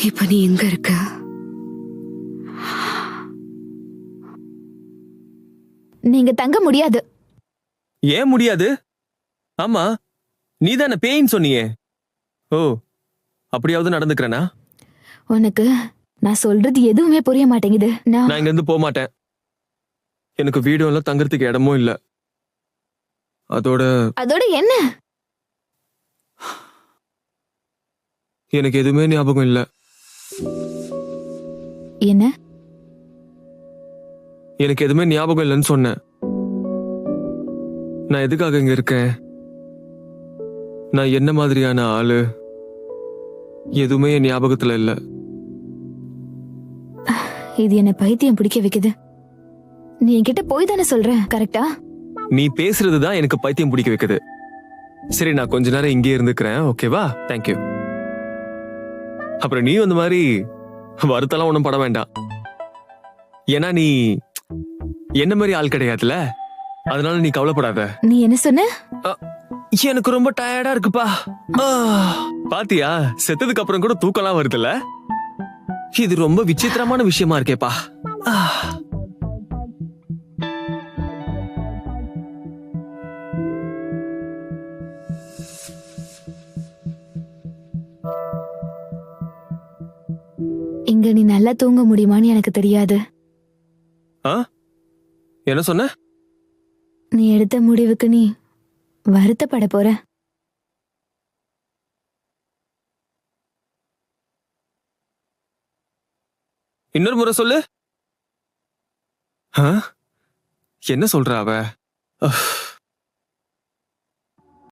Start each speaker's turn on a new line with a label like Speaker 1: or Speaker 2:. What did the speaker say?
Speaker 1: இப்ப நீ எங்க இருக்க?
Speaker 2: நீங்க தங்க முடியாது.
Speaker 3: ஏன் முடியாது? ஆமா, நீதானே பேயின்னு சொன்னியே. ஓ, அப்படியாவது நடந்துக்கிறேனா?
Speaker 2: உனக்கு நான் சொல்றது எதுவுமே புரிய மாட்டேங்குது.
Speaker 3: நான் இங்க இருந்து போக மாட்டேன். எனக்கு வீடும் இல்ல, தங்கறதுக்கு இடமும் இல்ல. அதோட
Speaker 2: என்ன?
Speaker 3: எனக்கு எதுவுமே ஞாபகம் இல்ல.
Speaker 2: என்ன?
Speaker 3: எனக்கு எதுவுமே ஞாபகம் இல்லைன்னு சொன்னேன். நான் எதுக்காக இங்க இருக்கேன்? நான் என்ன மாதிரியான ஆளு? எதுவுமே என் ஞாபகத்துல இல்ல.
Speaker 2: இது என்ன பைத்தியம் பிடிக்க வைக்குது. நீ என்கிட்ட போய் தானே சொல்ற, கரெக்டா?
Speaker 3: நீ பேசுறதுதான் எனக்கு பைத்தியம் பிடிக்க வைக்குது. சரி, நான் கொஞ்ச நேரம் இங்கே இருந்துக்கிறேன், ஓகேவா? தேங்க்யூ. அப்புறம் நீ அந்த மாதிரி வருத்தெல்லாம் ஒண்ணும் பட வேண்டாம். ஏன்னா நீ என்ன மாதிரி ஆள் கிடையாதுல, அதனால நீ கவலைப்படாத.
Speaker 2: நீ என்ன சொன்ன?
Speaker 3: எனக்கு ரொம்ப டயர்டா இருக்குப்பா. பாத்தியா, செத்ததுக்கு அப்புறம் கூட தூக்கலாம் வருதுல்ல. இது ரொம்ப விசித்திரமான விஷயமா இருக்கேப்பா.
Speaker 2: இங்க நீ நல்லா தூங்க முடியுமான்னு எனக்கு தெரியாது.
Speaker 3: என்ன சொன்ன?
Speaker 2: நீ எடுத்த முடிவுக்கு நீ வருத்தப்பட போற.
Speaker 3: இன்னொரு முறை சொல்லு. என்ன சொல்ற அவ?